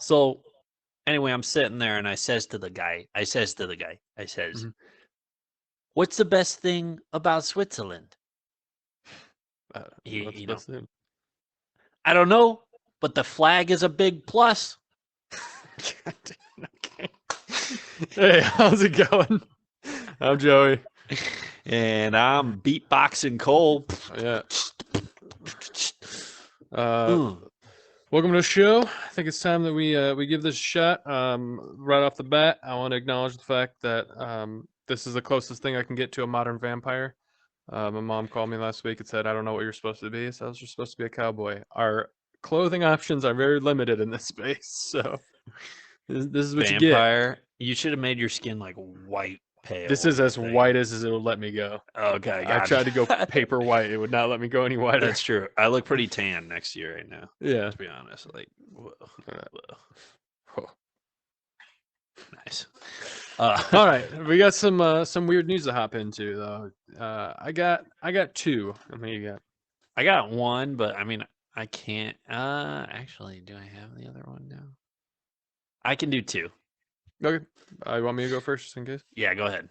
So anyway, I'm sitting there and I says, Mhm. what's the best thing about Switzerland? What's the best thing? I don't know, but the flag is a big plus. Okay. Hey, how's it going? I'm Joey. And I'm beatboxing Cole. Yeah. Uh, Mm. Welcome to the show. I think it's time that we give this a shot. Right off the bat, I want to acknowledge the fact that this is the closest thing I can get to a modern vampire. My mom called me last week and said, "I don't know what you're supposed to be." So I was just supposed to be a cowboy. Our clothing options are very limited in this space, so this is what you get. Vampire. You should have made your skin like white This pale is or as something. white as it'll let me go. Okay, I tried to go gotcha. paper white; it would not let me go any whiter. That's true. I look pretty tan next to you right now. Yeah. To be honest, like, whoa, whoa, Oh. nice. All right, we got some weird news to hop into though. I got two. How many you got? I got one, but I mean, I can't. Actually, do I have the other one now? I can do two. Okay. You want me to go first, just in case? Yeah, go ahead.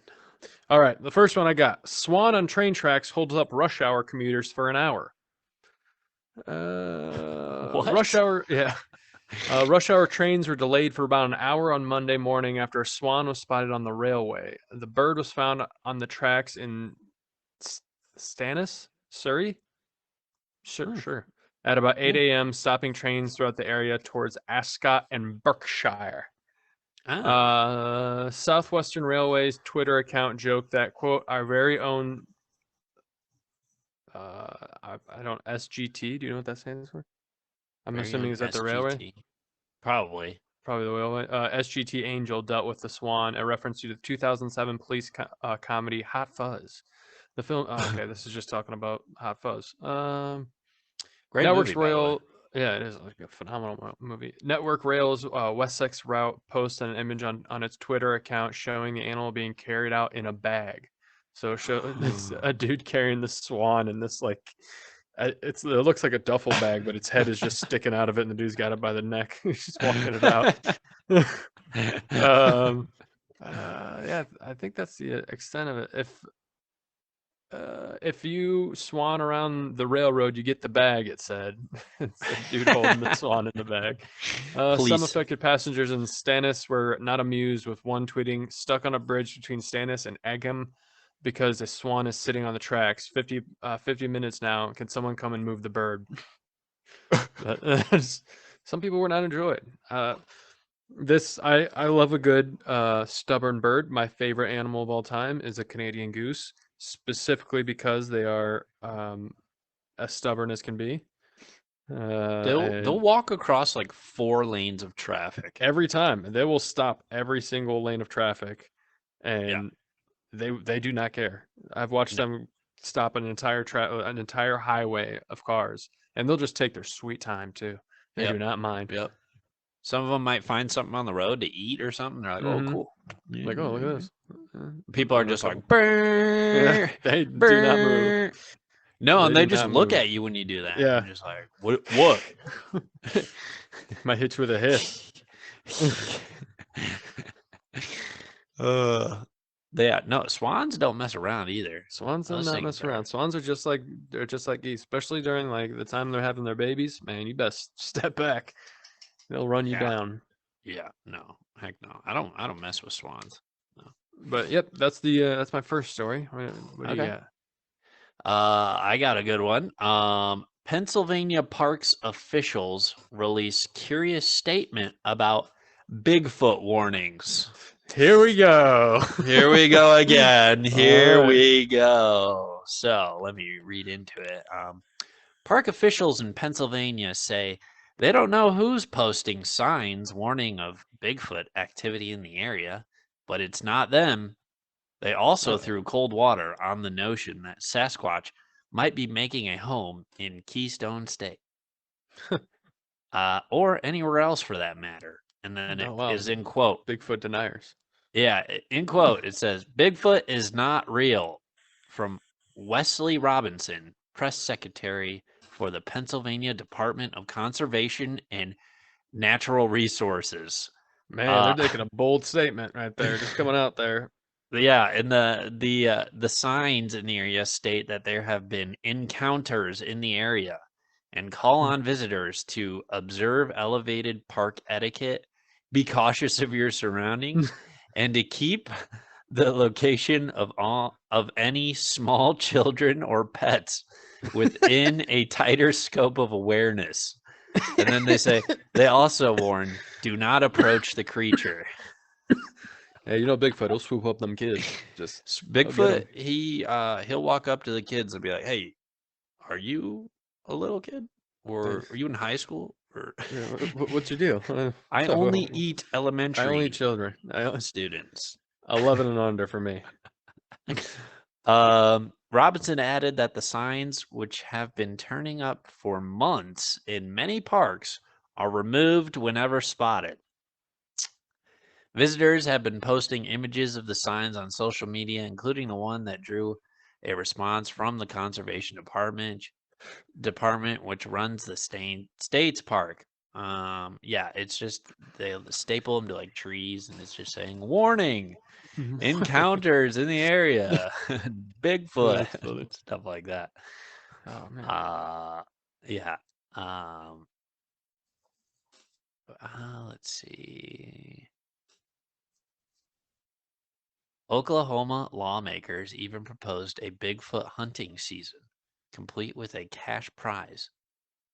All right. The first one I got: Swan on train tracks holds up rush hour commuters for an hour. Rush What? hour. Yeah. Rush hour trains were delayed for about an hour on Monday morning after a swan was spotted on the railway. The bird was found on the tracks in Stannis, Surrey. Sure, Hmm. sure. At about 8 Yeah. a.m., stopping trains throughout the area towards Ascot and Berkshire. Ah. Southwestern Railway's Twitter account joked that, quote, our very own, I don't, SGT, do you know what that stands for? I'm Very assuming own is that the railway? SGT. Probably. Probably the railway. SGT Angel dealt with the Swan, a reference to the 2007 police comedy Hot Fuzz. The film, okay, this is just talking about Hot Fuzz. Great movie, Network's by the way. Rail, yeah, it is like a phenomenal movie. Network Rail's Wessex route posted an image on its Twitter account showing the animal being carried out in a bag. So show this a dude carrying the swan in this like it looks like a duffel bag, but its head is just sticking out of it, and the dude's got it by the neck. He's just walking it out. um, yeah, I think that's the extent of it. If you swan around the railroad, you get the bag, it said. It's a dude holding the swan in the bag. Some Police. affected passengers in Stannis were not amused with one tweeting, stuck on a bridge between Stannis and Egham because a swan is sitting on the tracks. 50 minutes now. Can someone come and move the bird? Some people were not enjoyed. I love a good stubborn bird. My favorite animal of all time is a Canadian goose, specifically because they are as stubborn as can be. They'll And walk across like 4 lanes of traffic. every time they will stop every single lane of traffic, Yeah. and they do not care. I've watched No. them stop an entire highway of cars, and they'll just take their sweet time too. They do Yep. not mind. Yep. Some of them might find something on the road to eat or something. They're like, "Oh, Mm-hmm. cool." Yeah, Like, oh, look there at you this. People are And a just couple. like, Yeah, "Brrr, they do not move. brrr." No, and They they do just not look move. at you when you do that. Yeah. I'm just like, "What? What?" Might hit you with a hiss. uh, yeah, no, swans don't mess around either. Swans do Those not things mess around. are, Swans are just like geese, especially during like the time they're having their babies. Man, you best step back. They'll run you yeah, down. yeah, no, heck no. I don't mess with swans. No. But yep, that's my first story. What do you Okay. got? I got a good one. Pennsylvania parks officials release curious statement about Bigfoot warnings. Here we go. Here we go again. All Here right. we go. So let me read into it. Park officials in Pennsylvania say they don't know who's posting signs warning of Bigfoot activity in the area, but it's not them. They also Uh, threw cold water on the notion that Sasquatch might be making a home in Keystone State, or anywhere else for that matter. And then it oh wow, is in quote. Bigfoot deniers. Yeah, in quote, it says Bigfoot is not real from Wesley Robinson, press secretary for the Pennsylvania Department of Conservation and natural resources. Man, they're Uh, making a bold statement right there, just coming out there. yeah, and the signs in the area state that there have been encounters in the area and call on visitors to observe elevated park etiquette, be cautious of your surroundings, and to keep the location of any small children or pets within a tighter scope of awareness. And then they say they also warn, do not approach the creature. Hey, Bigfoot, he'll swoop up them kids. Just he'll get 'em. Bigfoot, he'll walk up to the kids and be like, "Hey, are you a little kid, Hey, or are you in high school?" Or yeah, what's your deal? I So, only eat I only eat elementary children. students. 11 and under for me. Robinson added that the signs, which have been turning up for months in many parks, are removed whenever spotted. Visitors have been posting images of the signs on social media, including the one that drew a response from the Conservation Department, which runs the States Park. Yeah, it's just they staple them to like trees, and it's just saying "Warning: Encounters in the area, Bigfoot," That's funny. stuff like that. Oh man. Yeah. Um, let's see. Oklahoma lawmakers even proposed a Bigfoot hunting season, complete with a cash prize.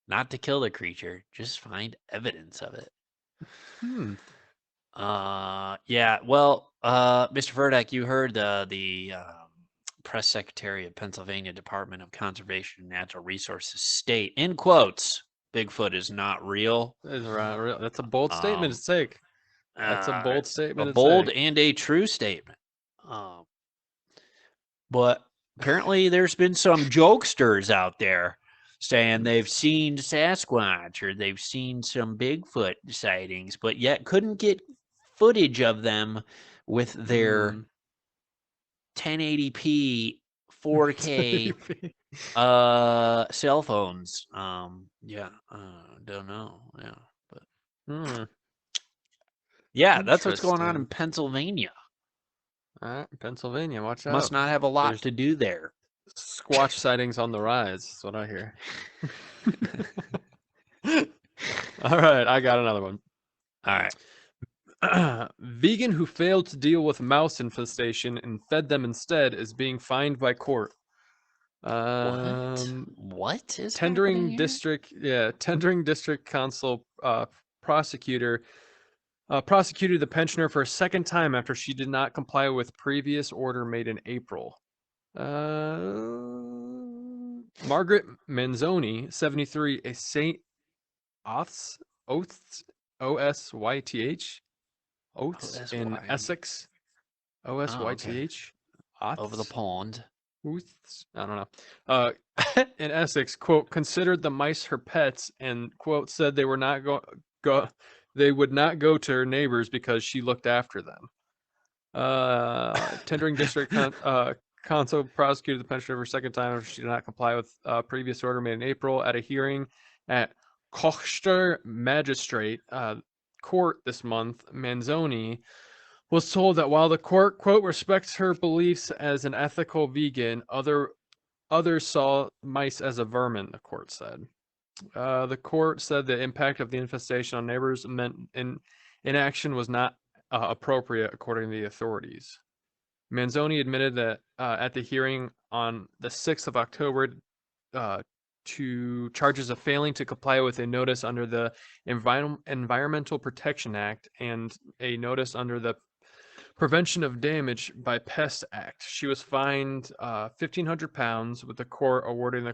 Not to kill the creature, just find evidence of it. Hmm. Yeah, well, Mr. Verdak, you heard the press secretary of Pennsylvania Department of Conservation and Natural Resources state, in quotes, Bigfoot is not real. That's a bold statement Um, to take. That's a bold it's a statement to bold take. and a true statement. Um, But apparently, there's been some jokesters out there saying they've seen Sasquatch or they've seen some Bigfoot sightings, but yet couldn't get footage of them with their Hmm. 1080p 4K cell phones. Yeah, don't know. Yeah, but Hmm. yeah, that's what's going on in Interesting. Pennsylvania. All right, Pennsylvania, watch Must out. not have a lot There's to do there. Squatch sightings on the rise. That's what I hear. All right, I got another one. All right. Vegan who failed to deal with mouse infestation and fed them instead is being fined by court. What? Um, What is happening here? Tendering District Council prosecutor prosecuted the pensioner for a second time after she did not comply with previous order made in April. Margaret Manzoni, 73, a St. Oths, Oaths, Osyth, Oh, Oaths that's in why. Essex, Oh, okay. Osyth, Over the Oths, pond. Oaths, I don't know. In Essex, quote, considered the mice her pets and quote said they were not go they would not go to her neighbors because she looked after them. Tendering District Council prosecuted the pensioner for a second time after she did not comply with previous order made in April at a hearing at Kochster Magistrate Court this month. Manzoni was told that while the court, quote, respects her beliefs as an ethical vegan, others saw mice as a vermin, the court said. The court said the impact of the infestation on neighbors meant inaction was not appropriate, according to the authorities. Manzoni admitted that at the hearing on the 6th of October uh, to charges of failing to comply with a notice under the Environmental Protection Act and a notice under the Prevention of Damage by Pest Act. She was fined £1,500, with the court awarding the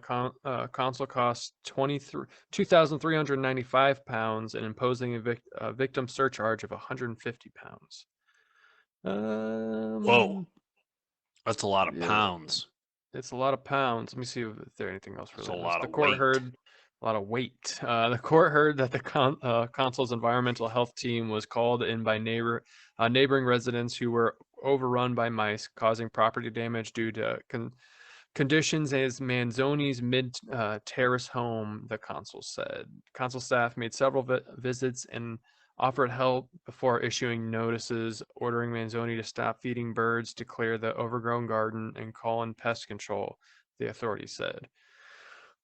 council costs £2,395 and imposing a victim surcharge of £150. Whoa, Um, that's a lot of yeah, pounds. it's a lot of pounds. Let me see if there's anything else That's further a in this. lot The of court weight. heard a lot of weight. The court heard that the consul's environmental health team was called in by neighboring residents who were overrun by mice, causing property damage due to Conditions as Manzoni's mid-terrace home, the consul said. Consul staff made several visits and offered help before issuing notices, ordering Manzoni to stop feeding birds, to clear the overgrown garden, and call in pest control, the authorities said.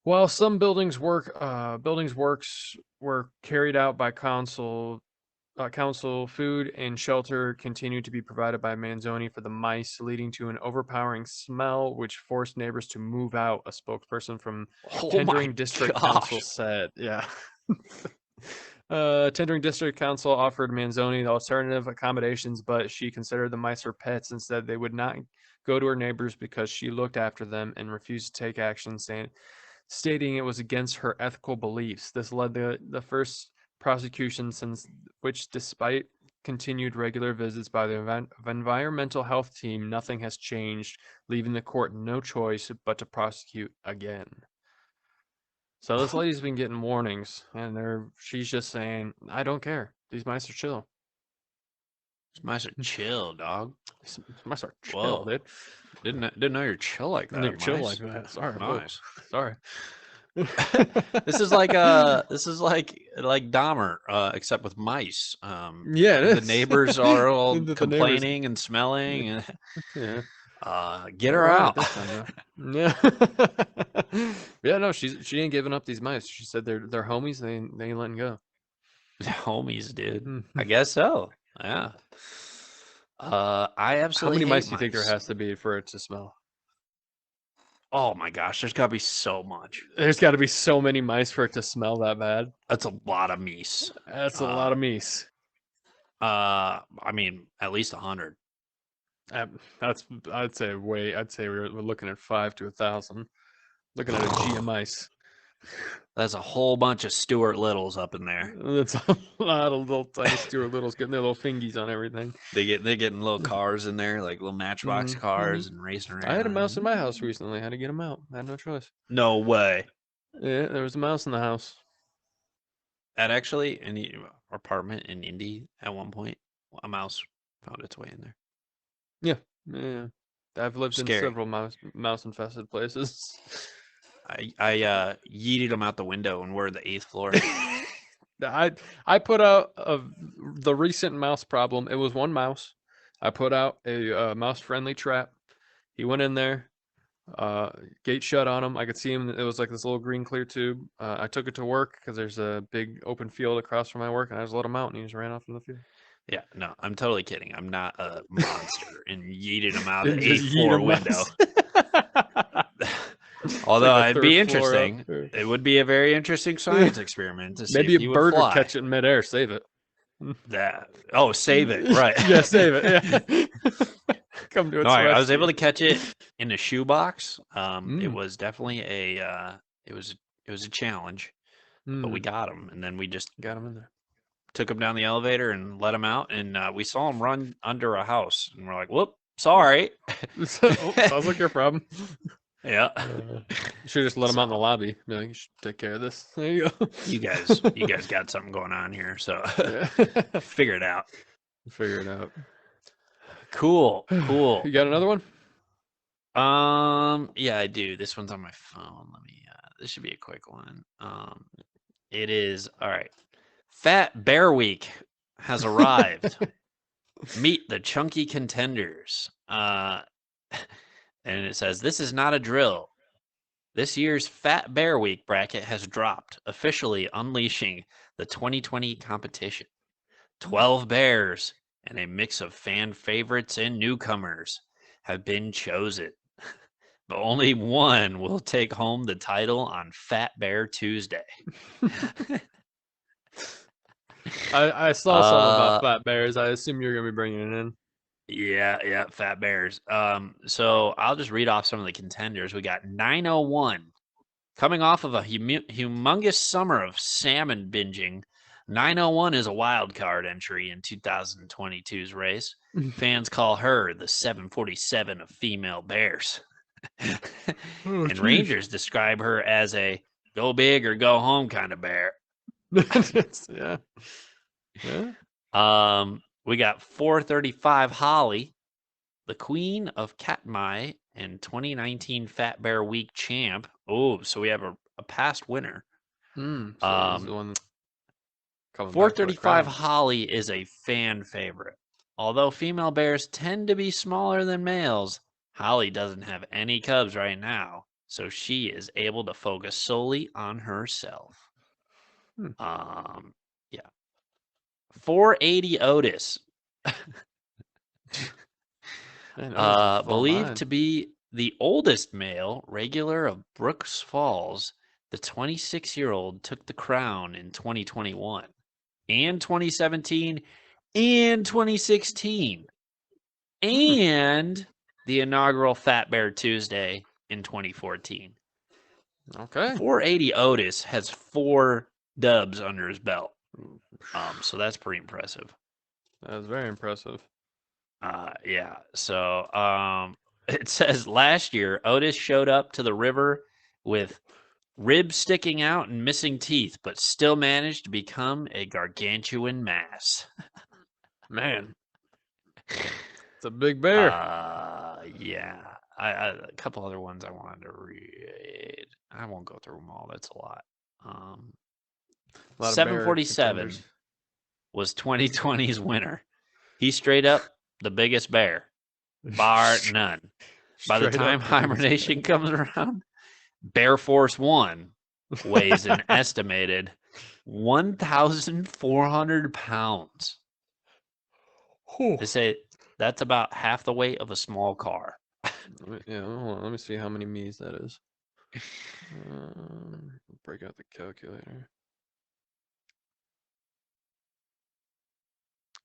While some buildings works were carried out by council, food and shelter continued to be provided by Manzoni for the mice, leading to an overpowering smell which forced neighbors to move out, a spokesperson from Oh my Tendering District Council gosh. said. Yeah. Tendering District Council offered Manzoni the alternative accommodations, but she considered the mice her pets and said they would not go to her neighbors because she looked after them, and refused to take action, stating it was against her ethical beliefs. This led to the first prosecution since which, despite continued regular visits by the environmental health team, nothing has changed, leaving the court no choice but to prosecute again. So this lady's been getting warnings, and she's just saying, I don't care. These mice are chill. These mice are chill, dog. These mice are chill, Whoa. dude. Didn't know you're chill like that. They're chill mice. like that. Sorry. whoa, Nice. Sorry. This is like Dahmer, except with mice. Yeah, it The is. neighbors are all The neighbors- complaining and smelling, and Yeah. get her Right, out. this time, yeah. Yeah, no, she ain't giving up these mice. She said they're homies. They ain't letting go. Homies, dude. Mhm. I guess so. Yeah. I How absolutely many hate mice do you think there has to be for it to smell? Oh my gosh, there's gotta be so much. There's got to be so many mice for it to smell that bad. That's a lot of meese. That's a lot of mice. I mean, at least 100. I'd say we're looking at 5 to 1,000. Looking at a G of mice. That's a whole bunch of Stuart Littles up in there. That's a lot of little tiny Stuart Littles getting their little fingies on everything. They're getting little cars in there, like little Matchbox Mhm, cars, and racing around. I had a mouse in my house recently. I had to get him out. I had no choice. No way. Yeah, there was a mouse in the house. At actually any apartment in Indy at one point, a mouse found its way in there. Yeah, I've lived in Scary. several mouse infested places. I yeeted them out the window, and we're the 8th floor. I put out the recent mouse problem. It was one mouse. I put out a mouse friendly trap. He went in there. Gate shut on him. I could see him. It was like this little green clear tube. I took it to work because there's a big open field across from my work, and I just let him out, and he just ran off in the field. Yeah, no, I'm totally kidding. I'm not a monster and yeeted them out the And just 8th yeet floor 'em window. out. Although like the it'd be 3rd floor up. interesting. It would be a very interesting science experiment to see Maybe if a he would bird would fly. catch it in midair, save it. That. Oh, save it. Right. Yeah, save it. Yeah. Come to its No, I was rescue. able to catch it in a shoebox. It Mm. was definitely it was a challenge, but we Mm, got him, and then we just got him in there. took him down the elevator and let him out, and we saw him run under a house, and we're like, "Whoop, sorry." Sounds like your problem. Yeah. Should just let him out in the lobby. Be like, you should take care of this. There you go. You guys got something going on here, so Yeah. figure it out. Figure it out. Cool. You got another one? Yeah, I do. This one's on my phone. Let me this should be a quick one. It is all right. Fat Bear Week has arrived. Meet the chunky contenders. And it says, this is not a drill. This year's Fat Bear Week bracket has dropped, officially unleashing the 2020 competition. 12 bears and a mix of fan favorites and newcomers have been chosen. But only one will take home the title on Fat Bear Tuesday. I saw something about fat bears. I assume you're gonna be bringing it in. Yeah, Fat Bears. So I'll just read off some of the contenders. We got 901. Coming off of a humongous summer of salmon binging, 901 is a wild card entry in 2022's race. Fans call her the 747 of female bears. Oh, And geez. Rangers describe her as a go big or go home kind of bear. Yeah. Yeah. We got 435 Holly. the queen of Katmai and 2019 Fat Bear Week champ. Oh, so we have a past winner. So this is the one coming back to the 435 crown. Holly is a fan favorite. Although female bears tend to be smaller than males, Holly doesn't have any cubs right now, so she is able to focus solely on herself. Yeah. 480 Otis. Man, Otis is full Believed line. to be the oldest male regular of Brooks Falls, the 26-year-old took the crown in 2021 and 2017 and 2016 and the inaugural Fat Bear Tuesday in 2014. Okay. 480 Otis has 4 dubs under his belt. So that's pretty impressive. That was very impressive. Yeah. So it says last year Otis showed up to the river with ribs sticking out and missing teeth, but still managed to become a gargantuan mass. Man, it's a big bear. Yeah. A couple other ones I wanted to read. I won't go through them all. That's a lot. A lot of bear 747 contenders. was 2020's winner. He's straight up the biggest bear, bar none. By the Straight time up hibernation comes around, Bear Force 1 weighs an estimated 1,400 pounds. They say that's about half the weight of a small car. Yeah, hold on. Let me see how many me's that is. Break out the calculator.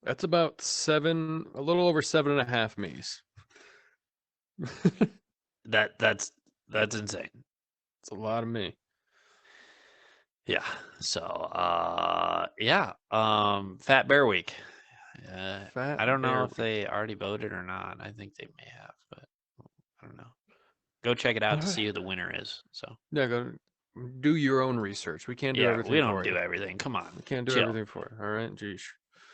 That's about a little over 7.5 me's. That's insane. It's a lot of me. Yeah. So yeah. Fat Bear Week. I don't know if they already voted or not. I think they may have, but I don't know. Go check it out to see who the winner is. So yeah, go do your own research. We can't do everything. We don't for do you. everything. Come on. We can't do chill. everything for you. All right, jeez.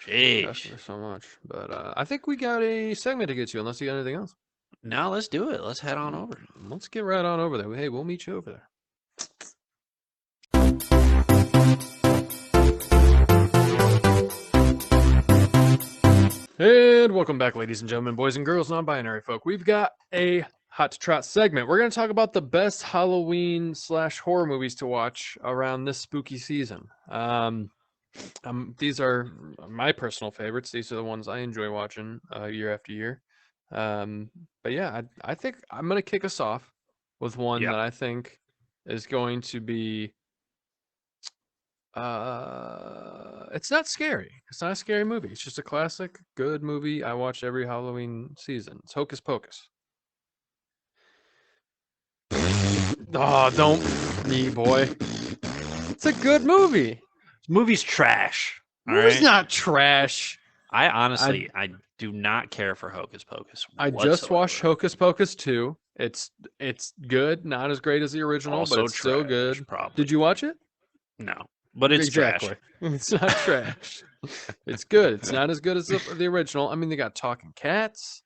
Jeez. There's so much. But I think we got a segment to get to, unless you got anything else. No, let's do it. Let's head on over. Let's get right on over there. Hey, we'll meet you over there. And welcome back, ladies and gentlemen, boys and girls, non-binary folk. We've got a Hot to Trot segment. We're going to talk about the best Halloween/horror movies to watch around this spooky season. These are my personal favorites. These are the ones I enjoy watching year after year. But yeah, I think I'm going to kick us off with one that I think is going to be it's not scary. It's not a scary movie. It's just a classic, good movie I watch every Halloween season. It's Hocus Pocus. Oh, don't me, boy. It's a good movie. This movie's trash. Movie's not trash. I honestly, I do not care for Hocus Pocus. I just watched Hocus Pocus 2. It's good, not as great as the original, Also but it's still good. Probably. Did you watch it? No, but it's trash. It's not trash. It's good. It's not as good as the original. I mean, they got talking cats.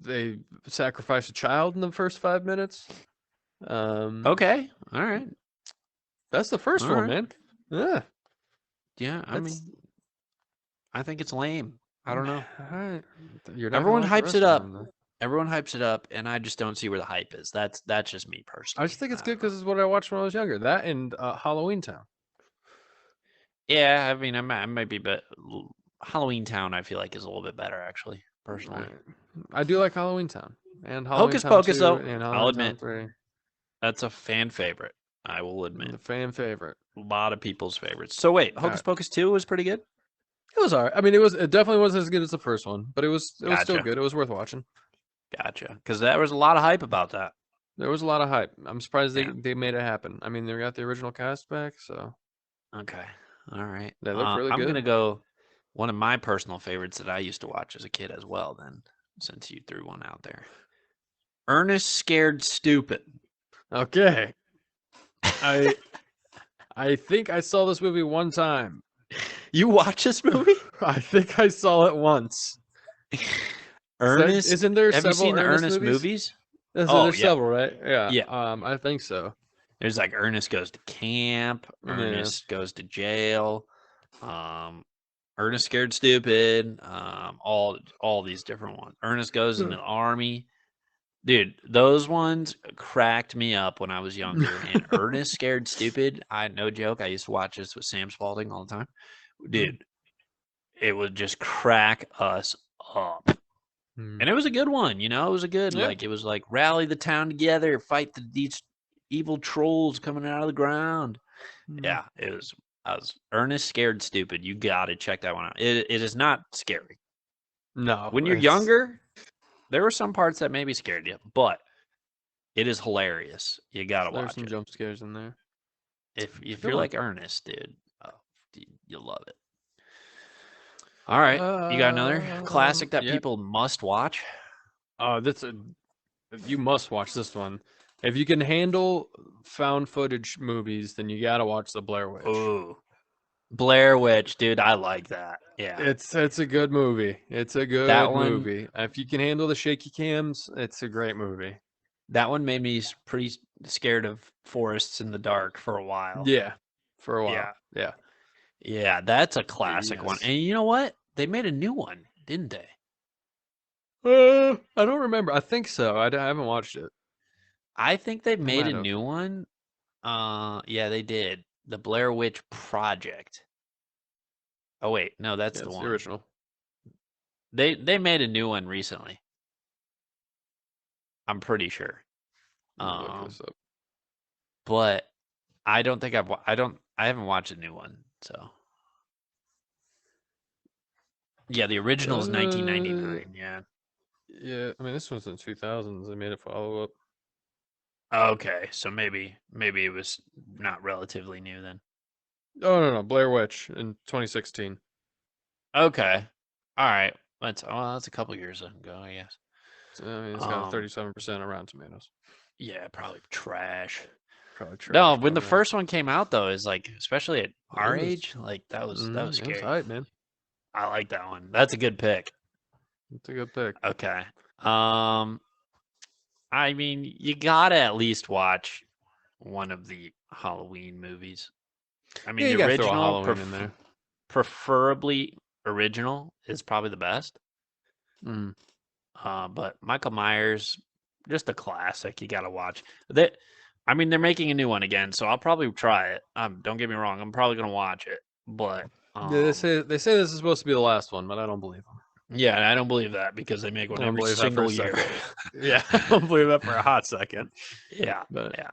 They sacrifice a child in the first 5 minutes. Okay, all right. That's the first one, man. Yeah. Yeah, I mean, I think it's lame. I don't know. Everyone hypes it up. Everyone hypes it up, and I just don't see where the hype is. That's just me personally. I just think it's good because it's what I watched when I was younger. That and Halloween Town. Yeah, I mean, I might be, but Halloween Town I feel like is a little bit better, actually, personally. I do like Halloween Town and Halloween Hocus Town Pocus, 2 though. and I'll Halloween admit, Town 3. That's a fan favorite. I will admit, The fan favorite. A lot of people's favorites. So wait, Hocus Pocus 2 was pretty good. It was alright. I mean, it definitely wasn't as good as the first one, but it was still good. It was worth watching. Gotcha. Because there was a lot of hype about that. There was a lot of hype. I'm surprised they made it happen. I mean, they got the original cast back, so. Okay. All right. They look really good. I'm going to go one of my personal favorites that I used to watch as a kid as well, then, since you threw one out there. Ernest Scared Stupid. Okay. I think I saw this movie one time. You watch this movie? I think I saw it once. Ernest. Isn't there Have you several seen the Ernest Ernest movies? movies? Oh There's yeah, several, right? Yeah. yeah. I think so. There's like Ernest goes to camp. Yeah. Ernest goes to jail. Um, Ernest scared stupid. All these different ones. Ernest goes in the army. Dude, those ones cracked me up when I was younger. And Ernest Scared Stupid, I no joke. I used to watch this with Sam Spalding all the time. Dude, it would just crack us up. Mm. And it was a good one, you know. It was a good Yeah. it was like rally the town together, fight these evil trolls coming out of the ground. Mm. Yeah, it was. I was Ernest Scared Stupid. You got to check that one out. It is not scary. No, When you're it's younger, there were some parts that maybe scared you, but it is hilarious. You got to there's watch some it. jump scares in there. If It's a if good you're one. like Ernest, dude, oh, you'll love it. All right, you got another classic that Yeah. people must watch? You must watch this one. If you can handle found footage movies, then you gotta watch The Blair Witch. Ooh, Blair Witch, dude, I like that. Yeah, It's a good movie. It's a that good one movie. If you can handle the shaky cams, it's a great movie. that one made me pretty scared of forests in the dark for a while. Yeah, for a while. Yeah, Yeah. yeah, that's a classic one. Yes. And you know what? They made a new one, didn't they? I don't remember. I think so. I haven't watched it. I think they I made might a have. new one. Yeah, they did. The Blair Witch Project. Oh wait, no, that's Yeah, the it's the one. original. They made a new one recently. I'm pretty sure. Let me look Um, this up. but I don't think I haven't watched a new one. So yeah, the original is Uh, 1999. Yeah. yeah. I mean, this one's in 2000s. They made a follow up. Okay, so maybe it was not relatively new then. Oh no, Blair Witch in 2016. Okay. All right. That's a couple years ago, I guess. So, I mean, it's got a Um, 37% on Rotten Tomatoes. yeah, probably trash. Probably No, trash, when but the I mean, first one came out though, is like especially at it our was, age, like that was it was scary. hype, man. I like that one. That's a good pick. It's a good pick. Okay. Um, I mean, you gotta at least watch one of the Halloween movies. I mean, Yeah, the you gotta throw a original, Halloween in there. preferably original, is probably the best. Mm. But Michael Myers, just a classic. You gotta watch. That, I mean, they're making a new one again, so I'll probably try it. Don't get me wrong, I'm probably gonna watch it. But Yeah, they say this is supposed to be the last one, but I don't believe them. yeah, and I don't believe that because they make I one don't every believe that for a single year. second. Yeah, I don't believe that for a hot second. Yeah, But yeah.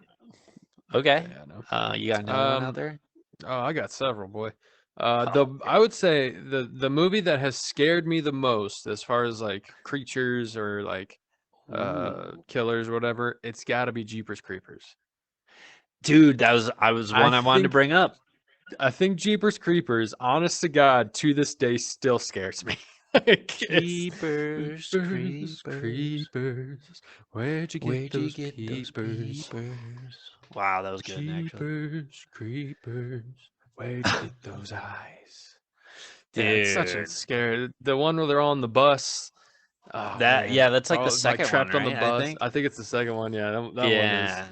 Okay. yeah, no. You got another one out there? Oh, I got several, boy. Oh, I would say the movie that has scared me the most, as far as like creatures or like ooh. killers or whatever, it's got to be Jeepers Creepers. Dude, I was I one I wanted to think bring up. I think Jeepers Creepers, honest to God, to this day still scares me. Like it's Jeepers Jeepers Creepers. Creepers, where'd you get Where'd you those get those peepers? peepers? Wow, that was good actually. Jeepers Creepers, where'd you get those eyes? Yeah, it's such a Dude. scary. The one where they're on the bus. Oh Yeah, man, that's like the like second one, trapped on the right? I bus. think. I think it's the second one. Yeah, that one is. Yeah.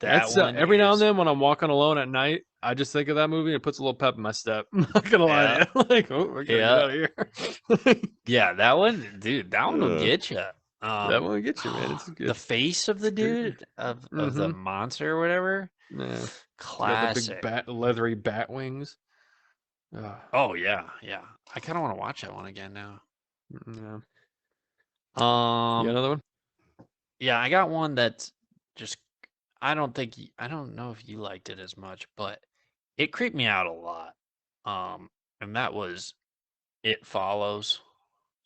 That That's one every now and is then when I'm walking alone at night, I just think of that movie and it puts a little pep in my step. I'm not gonna lie yeah. to you. Like, oh, we're gonna get Yeah. out of here. Yeah, that one, dude, that one will Uh, get you. that one gets you, man. It's The good. face of It's the creepy. dude of the Mm-hmm. monster or whatever. Yeah. It's got the big Classic. leathery bat wings. Oh yeah, yeah. I kind of want to watch that one again now. Yeah. You got Um, another one? yeah, I got one that's just I don't know if you liked it as much, but it creeped me out a lot. And that was It Follows.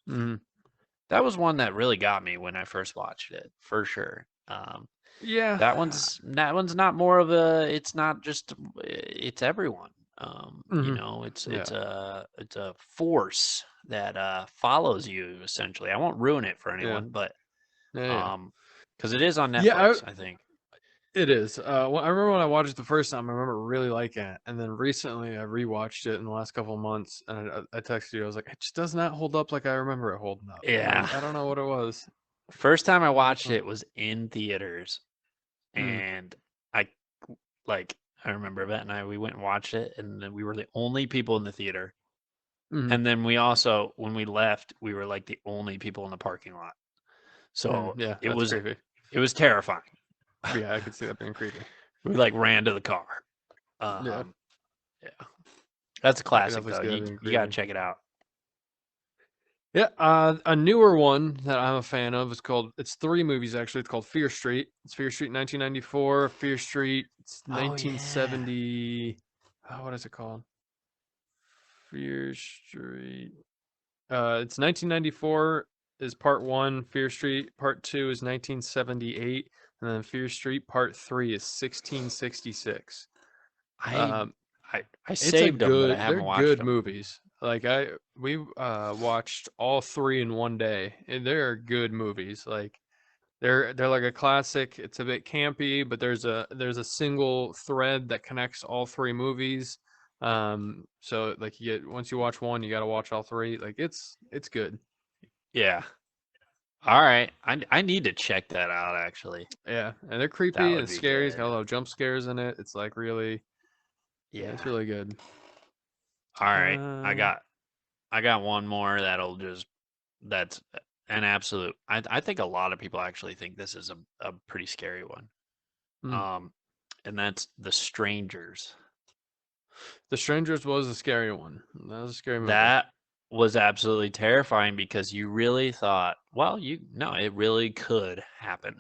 Mm-hmm. That was one that really got me when I first watched it, for sure. Yeah. That one's not more of a. It's not just. It's everyone. You Mm-hmm. know, it's Yeah. a force that follows you essentially. I won't ruin it for Yeah. anyone, but Yeah. because it is on Yeah. Netflix, I think. It is. I remember when I watched it the first time, I remember really liking it, and then recently I rewatched it in the last couple of months, and I texted you. I was like, it just does not hold up like I remember it holding up. Yeah. Like I don't know what it was. First time I I don't watched know. it was in theaters, Mm, and I like I remember Vet and I we went and watched it, and then we were the only people in the theater. mm, And then we also, when we left, we were like the only people in the parking lot. So yeah, it that's was creepy. it was terrifying. Yeah, I could see that being creepy. We like ran to the car. Yeah, Yeah, that's a I could classic definitely though. see that You being you gotta creepy. check it out. Yeah, a newer one that I'm a fan of is called. It's three movies actually. It's called Fear Street. It's Fear Street 1994. Fear Street. It's Oh yeah. 1970. What is it called? Fear Street. It's 1994 is part one. Fear Street part two is 1978, and then Fear Street part three is 1666. I Um, I it's a saved them, but I good. They're haven't watched good them. movies. Like we watched all three in one day, and they're good movies. Like they're like a classic. It's a bit campy, but there's a single thread that connects all three movies. So like you get once you watch one, you got to watch all three. Like it's good. Yeah. All right. I need to check that out actually. Yeah, and they're That creepy would and be scary. It's got good. a lot of jump scares in it. It's like really, yeah, it's Yeah. really good. All right. Uh, I got one more that's an absolute. I think a lot of people actually think this is a pretty scary one. mm. Um, and that's The Strangers. The Strangers was a scary one. That was a scary movie. That was absolutely terrifying because you really thought, well, no, it really could happen.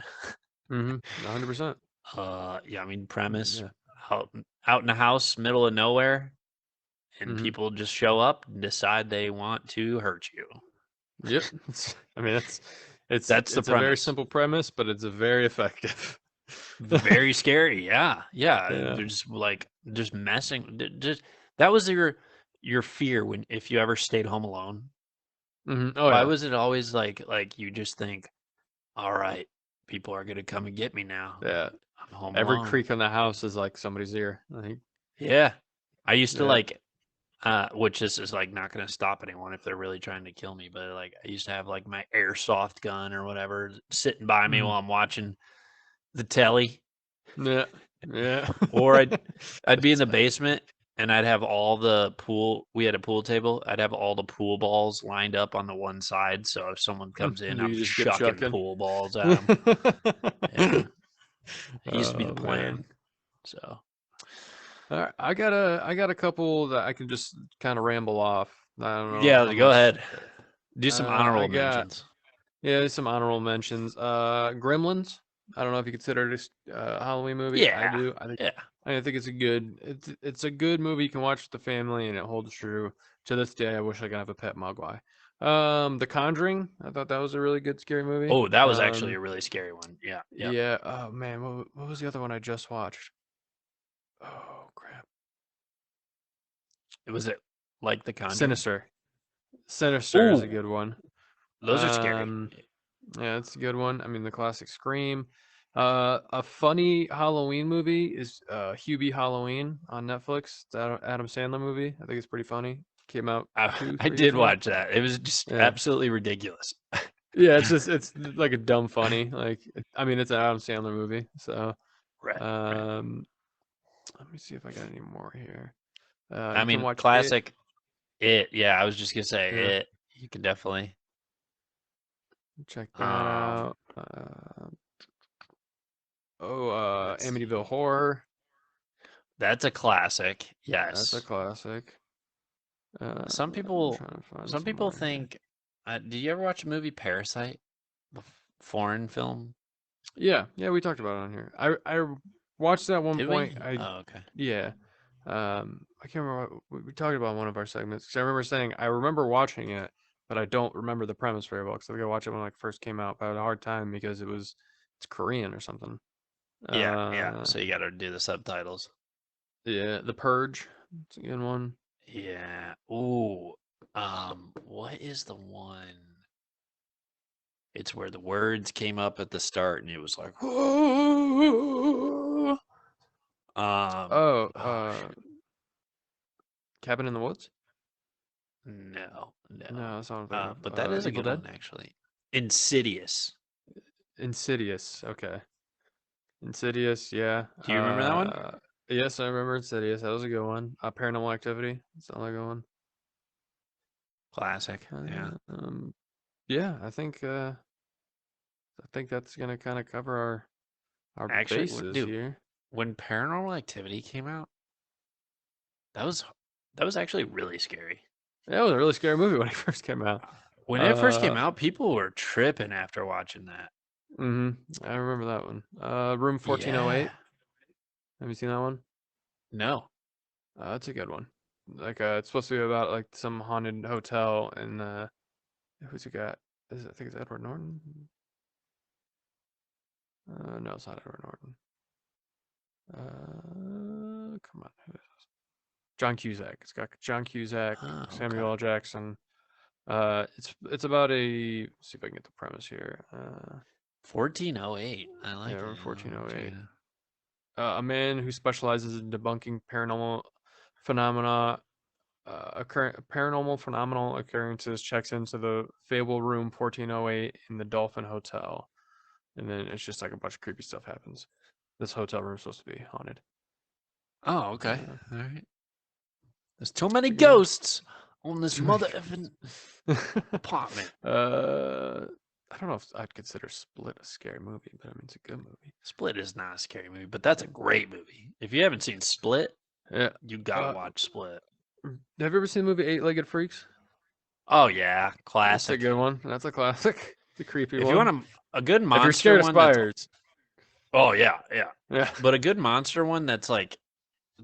Mm-hmm. 100%. Yeah, I mean, premise Yeah. out, out in the house, middle of nowhere, and Mm-hmm. people just show up and decide they want to hurt you. Yep. I mean, it's That's the it's a very premise. simple premise, but it's a very effective. Very scary. Yeah, yeah. Yeah. They're just like just messing. Just that was your fear when if you ever stayed home alone. Hmm. Oh Why yeah. was it always like you just think, all right, people are gonna come and get me now. Yeah. I'm home Every alone. creak in the house is like somebody's ear. Like, Yeah, I used to yeah. like, which this is like not gonna stop anyone if they're really trying to kill me. But like I used to have like my airsoft gun or whatever sitting by me Mhm. while I'm watching the telly. Yeah. Yeah. Or I'd be in the basement and I'd have all the pool we had a pool table. I'd have all the pool balls lined up on the one side, so if someone comes in, I'm You just get chucking chucking. pool balls at them. Yeah, it used to be the Oh plan. man. So, All right, I got a couple that I can just kind of ramble off. I don't know yeah, how go much. ahead. Do some I honorable got mentions. Yeah, there's some honorable mentions. Gremlins. I don't know if you consider this a Halloween movie. I Yeah, do. yeah. I think it's a good movie you can watch with the family and it holds true. To this day, I wish I could have a pet Mogwai. The Conjuring. I thought that was a really good scary movie. Oh, that was actually a really scary one. Yeah, yeah. Yeah. Oh man, what was the other one I just watched? Oh crap. Was it like The Conjuring? Sinister. Sinister is a Ooh, good one. those are scary. Um, yeah, it's a good one. I mean, the classic Scream. A funny Halloween movie is Hubie Halloween on Netflix. It's Adam Sandler movie. I think it's pretty funny. Came out two, I 3 years did ago. watch that. It was just Yeah, absolutely ridiculous. yeah. It's like a dumb funny. I mean, it's an Adam Sandler movie. So, Right, right. um, let me see if I got any more here. I You can mean, watch it. classic. It. Yeah, I was just gonna say Yeah, it. You can definitely. check that Um, out. let's Amityville see. Horror. That's a classic. That's a Yes. classic. Some I'm people, trying to find some some people more here. think. Did you ever watch the movie Parasite, the foreign film? Yeah, yeah, we talked about it on here. I watched it at one Did point. we? Oh, okay. Yeah. I can't remember we talked about in one of our segments. 'Cause I remember saying I remember watching it, but I don't remember the premise very well. Because I think I watched it when it like first came out. But I had a hard time because it's Korean or something. Yeah, yeah. Uh, So you got to do the subtitles. yeah, The Purge. It's a good one. Yeah. Ooh. What is the one? It's where the words came up at the start and it was like, Oh, oh, Cabin in the Woods? no, No, no. that's not what I'm thinking But that of. is a Evil good Dead? one, actually. Insidious. Insidious. Okay. Insidious, yeah. Do you remember that one? Yes, I remember Insidious. That was a good one. Paranormal Activity. That's another good one. Classic. Yeah. Yeah, I think that's gonna kind of cover our Actually, bases dude, here. when Paranormal Activity came out, that was that was actually really scary. Yeah, it was a really scary movie when it first came out. When it first came out, people were tripping after watching that. I remember that one. Room 1408. Yeah. Have you seen that one? No. That's a good one. Like, it's supposed to be about like some haunted hotel, and who's it got? I think it's Edward Norton. No, it's not Edward Norton. Come on, who is this? John Cusack. It's got John Cusack, Oh, Samuel okay. L. Jackson. It's about a. Let's see if I can get the premise here. 1408. I Yeah, like it. Room I'll check 1408. it out. A man who specializes in debunking phenomena, paranormal phenomenal occurrences, checks into the Fable Room 1408 in the Dolphin Hotel, and then it's just like a bunch of creepy stuff happens. This hotel room is supposed to be haunted. Oh, okay. Uh, All right. There's too many pretty good. ghosts on this Too many mother effing apartment. I don't know if I'd consider Split a scary movie, but I mean it's a good movie. Split is not a scary movie, but that's a great movie. If you haven't seen Split, Yeah. you gotta watch Split. Have you ever seen the movie Eight-Legged Freaks? Oh yeah, That's a classic. good one. That's a classic. It's a creepy If you one. want a good If you're monster scared of one that's spiders. oh yeah, yeah. Yeah. But a good monster one that's like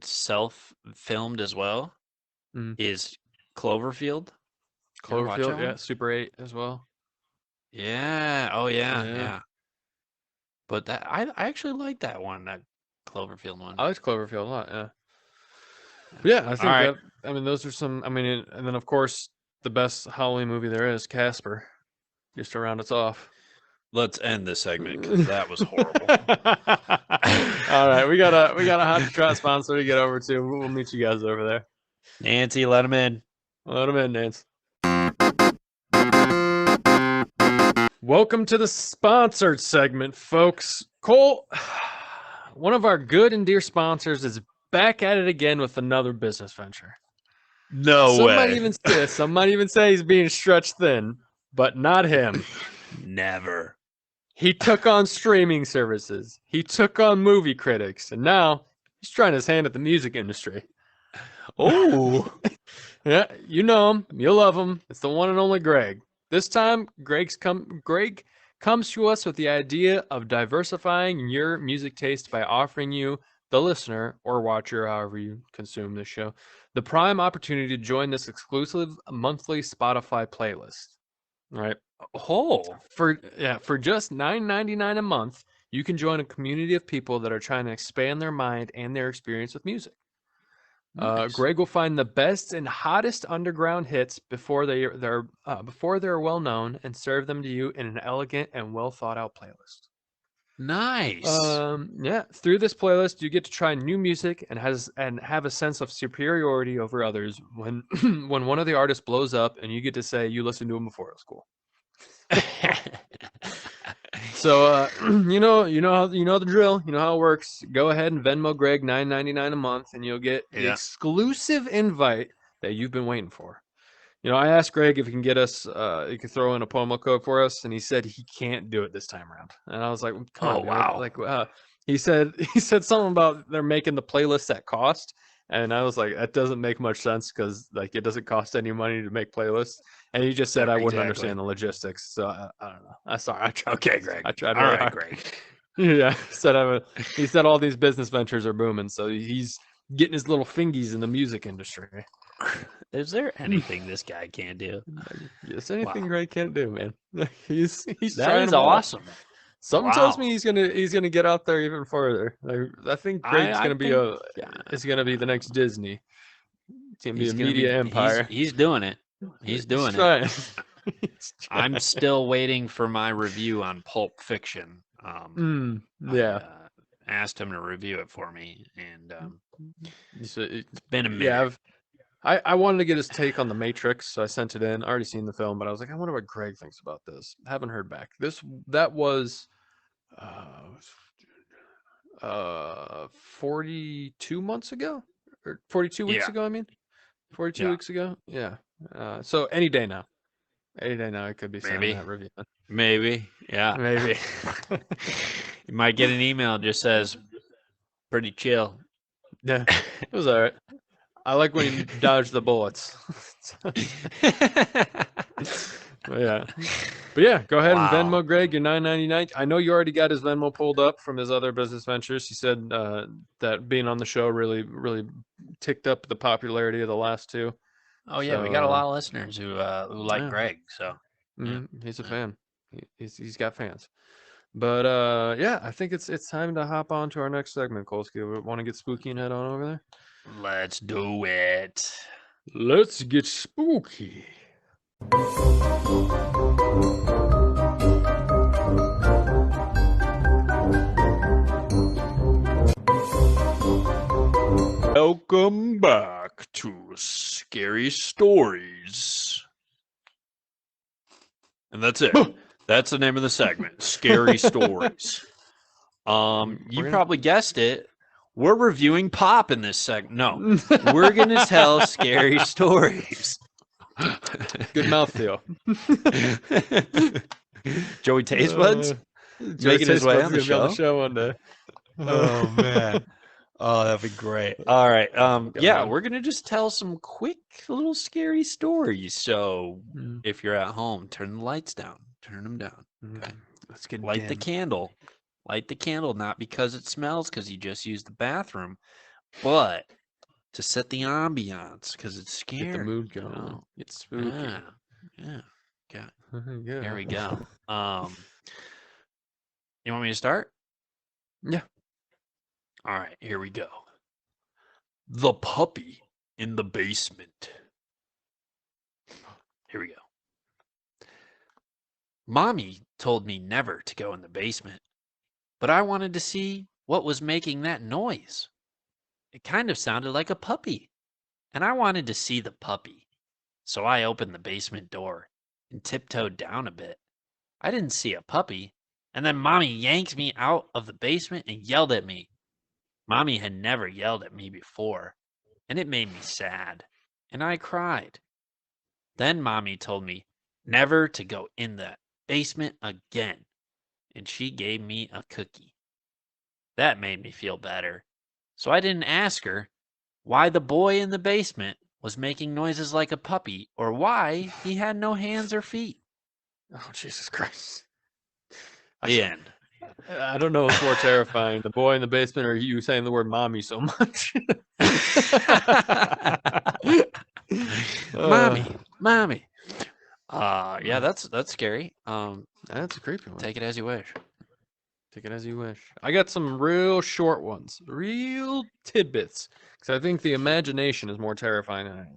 self-filmed as well Mm. is Cloverfield. You ever watch that Cloverfield, yeah. one? Super 8 as well. Yeah. Oh yeah, Yeah. yeah. But that I actually like that one, that Cloverfield one. I like Cloverfield a lot, yeah. But yeah, I All think right, that, I mean, those are some, I mean, and then of course, the best Halloween movie there is, Casper, just to round us off. let's end this segment because that was horrible. All right, we got a hot trot sponsor to get over to. We'll meet you guys over there. Nancy, let him in. Let them in, Nance. Welcome to the sponsored segment, folks. Cole, one of our good and dear sponsors, is back at it again with another business venture. No Some might even say he's being stretched thin, but not him. Never. He took on streaming services. He took on movie critics, and now he's trying his hand at the music industry. Oh. Yeah, you know him. You love him. It's the one and only Greg. This time, Greg comes to us with the idea of diversifying your music taste by offering you, the listener or watcher, however you consume this show, the prime opportunity to join this exclusive monthly Spotify playlist. Right? Oh. For just $9.99 a month, you can join a community of people that are trying to expand their mind and their experience with music. Nice. Greg will find the best and hottest underground hits before they're well known and serve them to you in an elegant and well thought out playlist. Nice. Yeah, through this playlist, you get to try new music and have a sense of superiority over others when when one of the artists blows up, and you get to say you listened to him before it was cool. So you know the drill. You know how it works. Go ahead and Venmo Greg $9.99 a month, and you'll get the Yeah. exclusive invite that you've been waiting for. You know, I asked Greg if he can get us, he could throw in a promo code for us, and he said he can't do it this time around. And I was like, "Come on, Oh dude." wow. Like, he said something about they're making the playlist at cost, and I was like, that doesn't make much sense because like it doesn't cost any money to make playlists. And he just said I wouldn't Exactly. understand the logistics, so I don't know. I'm sorry. I tried. Okay, Greg. I tried All really right, hard. Greg. Yeah, he said all these business ventures are booming, so he's getting his little fingies in the music industry. Is there anything this guy can't do? Yes, anything Wow. Greg can't do, man. He's That trying is them all. awesome. Something tells Wow. me he's gonna get out there even further. I think Greg's I gonna be think is gonna be the next Disney. It's gonna be he's a gonna be media empire. he's doing it. He's He's doing it. trying. He's I'm trying. still waiting for my review on Pulp Fiction. Yeah. asked him to review it for me, and You said it's been a minute. yeah, I wanted to get his take on The Matrix, so I sent it in. I already seen the film, but I was like, I wonder what Greg thinks about this. Haven't heard back. That was uh 42 months ago, or 42 weeks Yeah. ago. I mean, 42 Yeah. weeks ago. Yeah. So any day now, I could be sending Maybe. that review. Maybe. Yeah. Maybe. You might get an email that just says, pretty chill. Yeah, it was all right. I like when he dodged the bullets. Yeah. But yeah, go ahead and Wow. Venmo Greg, your $9.99. I know you already got his Venmo pulled up from his other business ventures. He said that being on the show really, really ticked up the popularity of the last two. Oh yeah, we got a lot of listeners who like yeah. Greg. So He's a fan. He's got fans. But yeah, I think it's time to hop on to our next segment. Kolsky, want to get spooky and head on over there? let's do it. Let's get spooky. Welcome back to Scary Stories. And that's it. That's the name of the segment, Scary Stories. You probably guessed it. We're reviewing pop in this segment. No, we're going to tell scary stories. Good mouthfeel. Joey Tastebuds making his way on the show one day. Oh man. Oh, that'd be great. All right. Yeah, we're gonna just tell some quick little scary stories. So if you're at home, turn the lights down. Turn them down. Okay. Let's get Light the candle. Light the candle, not because it smells because you just used the bathroom, but to set the ambiance because it's scary. Get the mood going. You know? It's spooky. Yeah. Okay. Yeah. There we go. You want me to start? Yeah. All right, here we go. The puppy in the basement. Here we go. Mommy told me never to go in the basement, but I wanted to see what was making that noise. It kind of sounded like a puppy, and I wanted to see the puppy. So I opened the basement door and tiptoed down a bit. I didn't see a puppy, and then Mommy yanked me out of the basement and yelled at me. Mommy had never yelled at me before, and it made me sad, and I cried. Then Mommy told me never to go in the basement again, and she gave me a cookie. That made me feel better, so I didn't ask her why the boy in the basement was making noises like a puppy or why he had no hands or feet. Oh, Jesus Christ. The end. I don't know what's more terrifying, the boy in the basement or you saying the word mommy so much. Mommy. Yeah, that's scary. That's a creepy one. Take it as you wish. Take it as you wish. I got some real short ones, real tidbits, because I think the imagination is more terrifying than anything.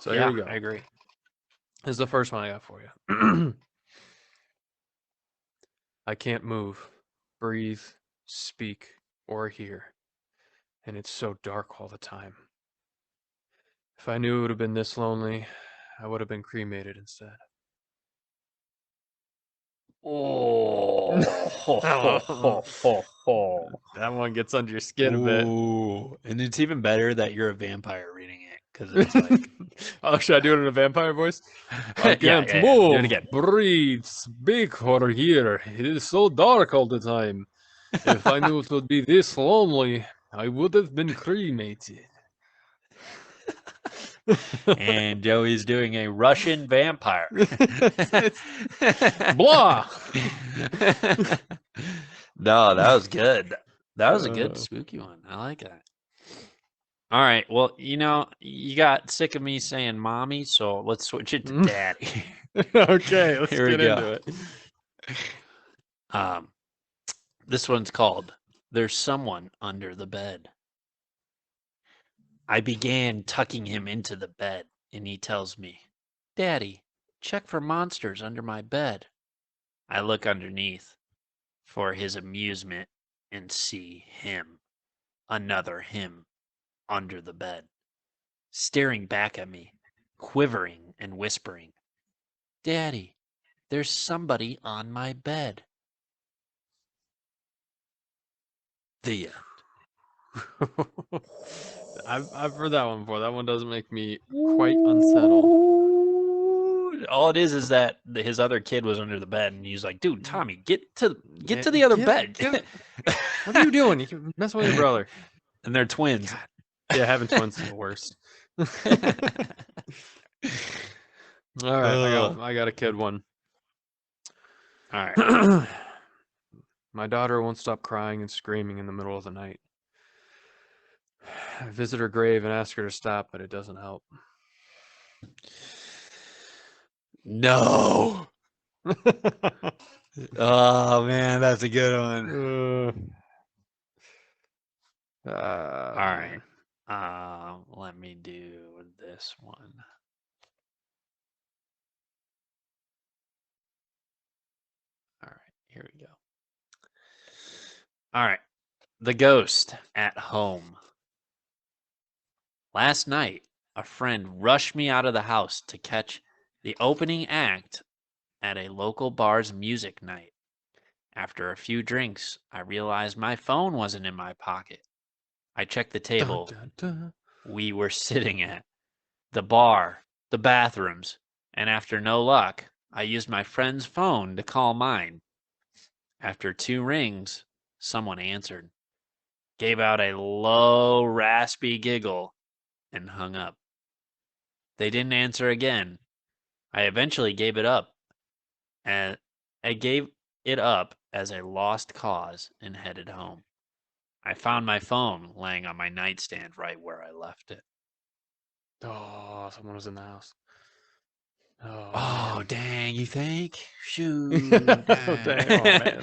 So yeah, here we go. I agree. This is the first one I got for you. I can't move, breathe, speak, or hear, and it's so dark all the time. If I knew it would have been this lonely, I would have been cremated instead. Oh, that one gets under your skin a bit. And it's even better that you're a vampire reading it because it's like, oh, should I do it in a vampire voice? I Yeah, can't yeah, move, do it again. breathe, speak, or hear. It is so dark all the time. If I knew it would be this lonely, I would have been cremated. And Joey's doing a Russian vampire. Blah. No, that was good. That was a good spooky one. I like that. All right. Well, you got sick of me saying mommy, so let's switch it to daddy. Okay, let's Here get we go. into it. This one's called There's Someone Under the Bed. I began tucking him into the bed, and he tells me, Daddy, check for monsters under my bed. I look underneath. For his amusement, and see him, another him, under the bed, staring back at me, quivering and whispering, "Daddy, there's somebody on my bed." The I've heard that one before. That one does make me quite unsettled. All it is that his other kid was under the bed, and he's like, "Dude, Tommy, get to Yeah, the other bed." What are you doing? You messing with your brother. And they're twins. God. Yeah, having twins is the worst. All right, I got a kid one. All right. My daughter won't stop crying and screaming in the middle of the night. I visit her grave and ask her to stop, but it doesn't help. No. Oh man, that's a good one. All right. Let me do this one. All right, here we go. All right. The ghost at home. Last night, a friend rushed me out of the house to catch the opening act at a local bar's music night. After a few drinks, I realized my phone wasn't in my pocket. I checked the table we were sitting at, the bar, the bathrooms, and after no luck, I used my friend's phone to call mine. After 2 rings, someone answered, gave out a low, raspy giggle, and hung up. They didn't answer again. I eventually gave it up, and I gave it up as a lost cause and headed home. I found my phone laying on my nightstand right where I left it. Oh, someone was in the house. Oh, man. dang, you think? Shoot. Oh, dang. Oh, man.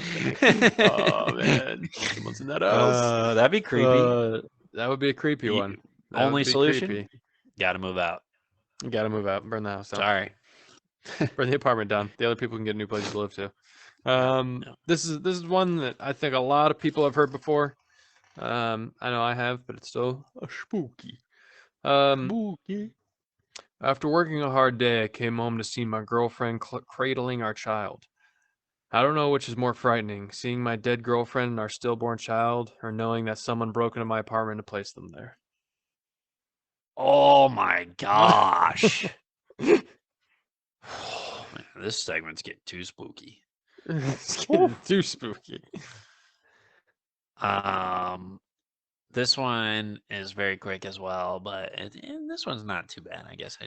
Oh, man. Someone's in that house. That'd be creepy. That would be a creepy one. That Only would be solution? creepy. Gotta move out. You gotta move out. Burn the house down. Sorry. Burn the apartment down. The other people can get new places to live to. No. This is one that I think a lot of people have heard before. I know I have, but it's still spooky. Spooky. After working a hard day, I came home to see my girlfriend cradling our child. I don't know which is more frightening, seeing my dead girlfriend and our stillborn child, or knowing that someone broke into my apartment to place them there. Oh my gosh. Oh, man, this segment's getting too spooky. It's getting too spooky. This one is very quick as well, but this one's not too bad. I guess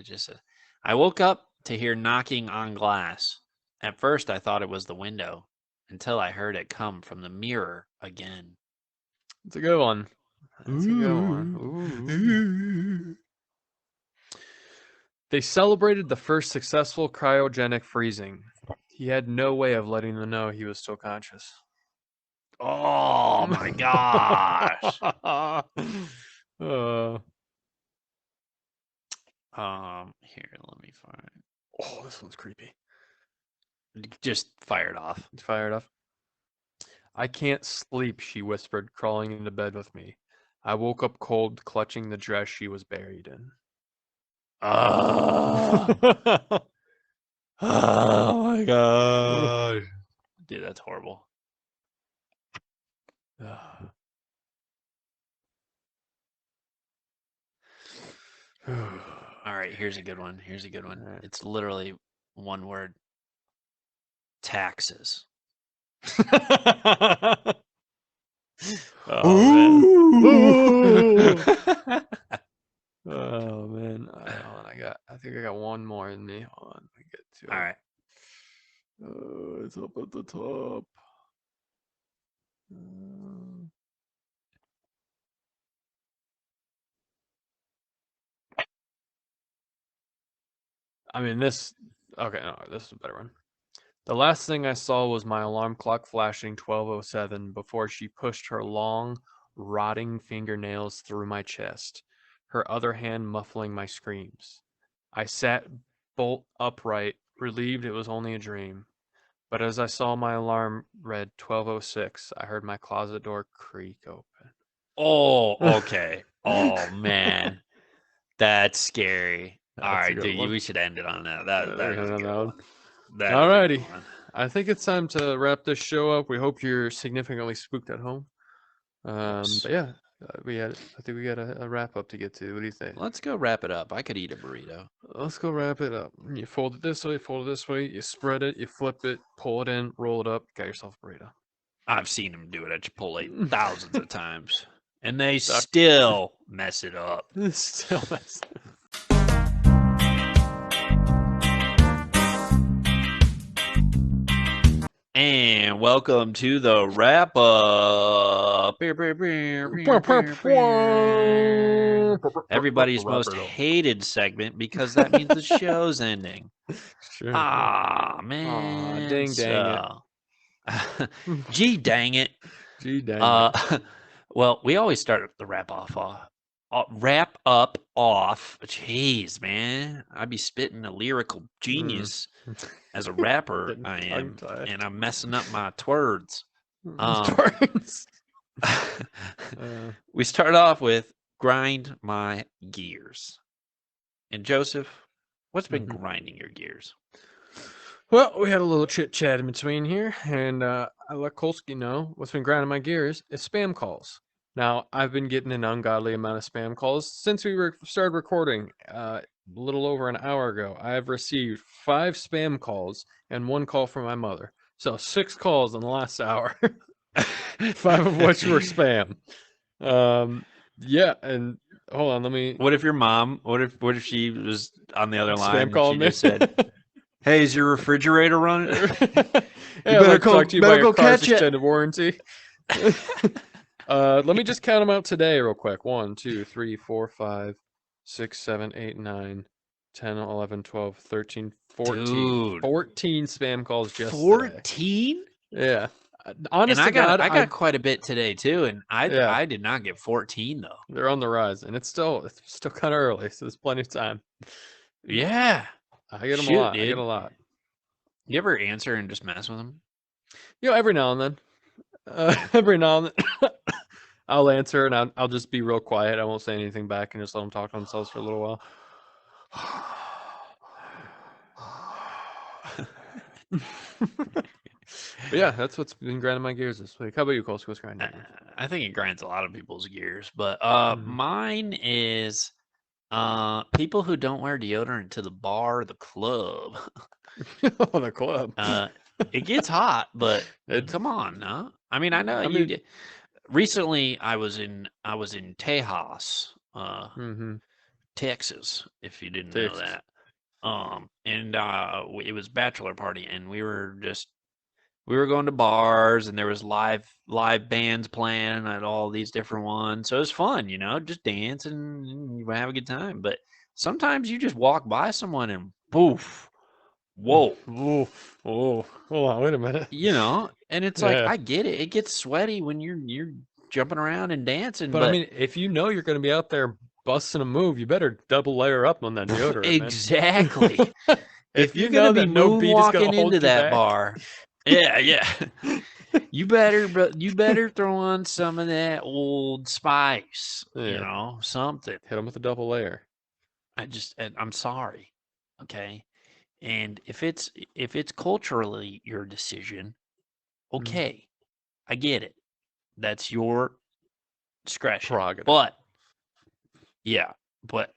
I woke up to hear knocking on glass. At first, I thought it was the window until I heard it come from the mirror again. It's a good one. That's a good one. Ooh. They celebrated the first successful cryogenic freezing. He had no way of letting them know he was still conscious. Oh my gosh. Here, let me find. Oh, this one's creepy. Just fired off. It's fired off. I can't sleep, she whispered, crawling into bed with me. I woke up cold, clutching the dress she was buried in. Oh, oh my god. Dude, that's horrible. All right, here's a good one. Right. It's literally one word. Taxes. Oh, man. Oh, man. I think I got one more in me. Hold on, let me get to it. All right. It's up at the top. I mean, this. Okay, no, this is a better one. The last thing I saw was my alarm clock flashing 12:07 before she pushed her long, rotting fingernails through my chest, her other hand muffling my screams. I sat bolt upright, relieved it was only a dream. But as I saw my alarm read 12:06, I heard my closet door creak open. Oh, okay. Oh man, that's scary. All That's a right, good dude, one. we should end it on that. That is a On good that one. one. That is a good Alrighty. one. I think it's time to wrap this show up. We hope you're significantly spooked at home. Yes. But yeah, I think we got a wrap up to get to. What do you think? Let's go wrap it up. I could eat a burrito. Let's go wrap it up. You fold it this way, fold it this way. You spread it, you flip it, pull it in, roll it up. Got yourself a burrito. I've seen them do it at Chipotle thousands of times, and they Suck. still mess it up. Still messed. And welcome to the wrap up. Everybody's most hated segment because that means the show's ending. Sure. Ah, man. dang it. Gee, dang it. Gee, dang it. Well, we always start the wrap up off. Jeez, man. I'd be spitting a lyrical genius as a rapper. Getting I am, tongue-tied. and I'm messing up my twords. Twerds. We start off with grind my gears. And Joseph, what's been grinding your gears? Well, we had a little chit chat in between here, and I let Kolsky know what's been grinding my gears is spam calls. Now, I've been getting an ungodly amount of spam calls since we started recording a little over an hour ago. I have received 5 spam calls and 1 call from my mother. So 6 calls in the last hour, 5 of which were spam. Yeah, and hold on, let me. What if your mom? What if she was on the other line? Spam And calling she me. just said, "Hey, is your refrigerator running?" Yeah, better I'd like to talk to you about better your go car's catch it. extended warranty. Let me just count them out today real quick. 1, 2, 3, 4, 5, 6, 7, 8, 9, 10, 11, 12, 13, 14. Dude. 14 spam calls just today. 14? Yeah. Honest And to God, I got quite a bit today too, and Yeah. I did not get 14 though. they're on the rise, and it's still kind of early, so there's plenty of time. Yeah. I get them Shoot, a lot. I dude. get a lot. You ever answer and just mess with them? Every now and then. Every now and then. I'll answer, and I'll just be real quiet. I won't say anything back and just let them talk to themselves for a little while. But yeah, that's what's been grinding my gears this week. How about you, Cole? What's grinding? I think it grinds a lot of people's gears, but mine is people who don't wear deodorant to the bar or the club. Oh, the club. It gets hot, but come on, no. I mean, I know you did. Recently, I was in Tejas, Texas. If you didn't know that, and it was bachelor party, and we were going to bars, and there was live bands playing at all these different ones. So it was fun, just dance and you have a good time. But sometimes you just walk by someone and poof, whoa, hold on, wait a minute. And it's like, I get it. It gets sweaty when you're jumping around and dancing. But I mean, if you know you're going to be out there busting a move, you better double layer up on that deodorant. Exactly. If you're going to be moonwalking into that bar. Yeah. You better throw on some of that Old Spice, something. Hit them with a double layer. I'm sorry, okay. And if it's culturally your decision, okay, I get it. That's your discretion. Prerogative. But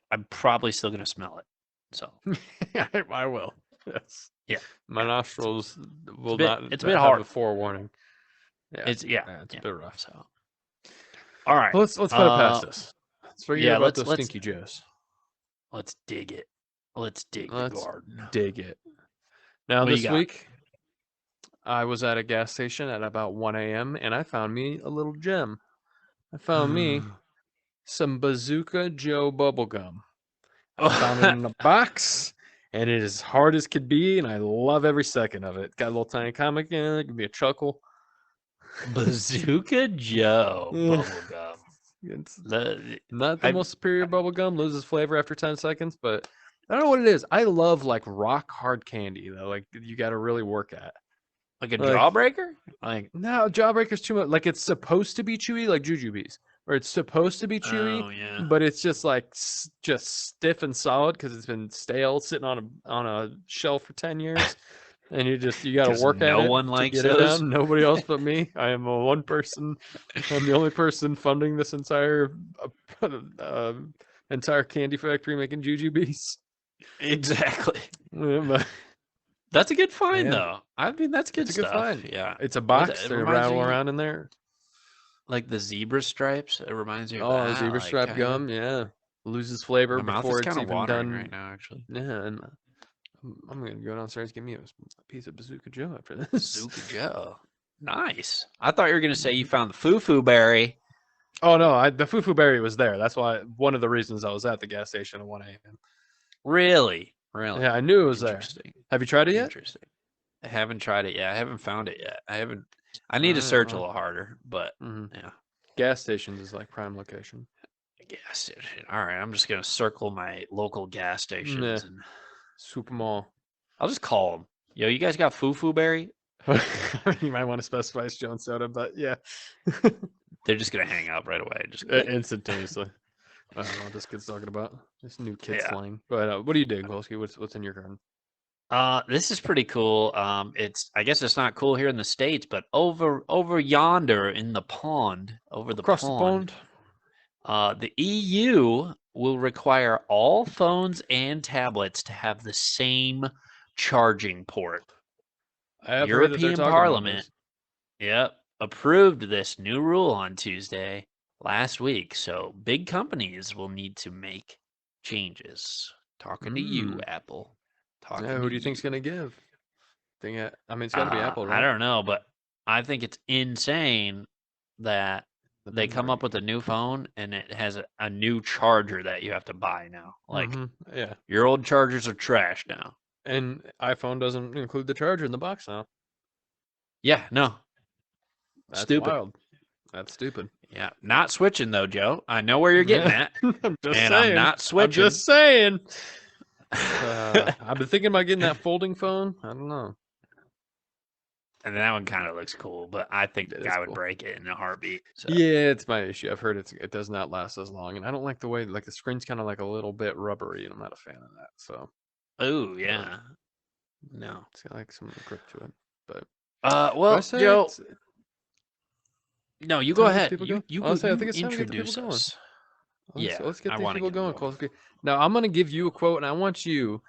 I'm probably still gonna smell it. So I will. Yes. Yeah. My nostrils will it's a bit hard. A forewarning. Yeah. It's a bit rough. So all right. Let's put it past this. Let's forget about those stinky Joes. Let's dig it. Let's dig the garden. Dig it. Now this week I was at a gas station at about 1 a.m. and I found me a little gem. I found me some Bazooka Joe bubblegum. I found it in a box, and it is hard as could be, and I love every second of it. Got a little tiny comic in it. Give me a chuckle. Bazooka Joe bubblegum. It's not the most superior bubblegum. Loses flavor after 10 seconds, but I don't know what it is. I love like rock hard candy though. Like you got to really work at. Like a Like, jawbreaker? Like, no, Jawbreaker's too much. Like it's supposed to be chewy, like Jujubes, or it's supposed to be chewy, oh yeah. but it's just like just stiff and solid because it's been stale, sitting on a shelf for 10 years, and you got to Because work at no it one to likes get it those. down. Nobody else but me. I am a one person. I'm the only person funding this uh, entire candy factory making Jujubes. Exactly. Yeah, but That's a good find, yeah, though. I mean, that's good it's a good stuff. find. Yeah. It's a What's it? box. It They reminds rattle me around in there. like the zebra stripes. It reminds me of Oh, that. zebra Like stripe kind of. gum, yeah. Loses flavor My mouth is before it's kind of even watering done. right now, actually. Yeah, and I'm gonna go downstairs and get me a piece of Bazooka Joe after this. Bazooka Joe. Nice. I thought you were gonna say you found the foo-foo berry. Oh no, the fufu berry was there. That's why one of the reasons I was at the gas station at 1 a.m. Really? Really? Yeah, I knew it was there. Interesting. Have you tried it yet? Interesting. I haven't tried it yet. I haven't found it yet. I haven't. I All need to right, search a well, little harder, but mhm. yeah. Gas stations is like prime location. Gas station. All right, I'm just gonna circle my local gas Yeah, stations and super mall. I'll just call them. Yo, you guys got foo-foo berry? You might want to specify it's Jones Soda, but yeah, They're just gonna hang up right away. Just click. instantaneously. I don't know what this kid's talking about. This new kid Yeah. slang. But what do you dig, Wolski? What's in your garden? This is pretty cool. I guess it's not cool here in the States, but over yonder in the pond, over the Across the pond, pond. the EU will require all phones and tablets to have the same charging port. I have heard that they're European talking about Parliament, this. yep, approved this new rule on Tuesday last week. So big companies will need to make changes. Talking to you, Mm. Apple. Talking Yeah, to who do you think's you. gonna give? I mean, it's got to be Apple, I right? don't know, but I think it's insane that The they come up memory. with a new phone and it has a new charger that you have to buy now. Like Yeah, your old chargers are trash now. and iPhone doesn't include the charger in the box now. Yeah, no, That's stupid. wild. That's stupid. Yeah, not switching though, Joe. I know where you're getting Yeah, at, I'm just and saying. I'm not I'm switching. just saying. I've been thinking about getting that folding phone. I don't know. And that one kind of looks cool, but I think the It is guy would cool. break it in a heartbeat. So. Yeah, it's my issue. I've heard it does not last as long, and I don't like the way like the screen's kind of like a little bit rubbery, and I'm not a fan of that. So Oh yeah, no. it's got like some grip to it. But I Well, say Joe, it's no, you go time to get ahead. people going. You go. Honestly, I You think it's time to get the people introduce going. us. Let's, Yeah, let's get I these want to people get going, involved. Kolsky. Now I'm gonna give you a quote, and I want you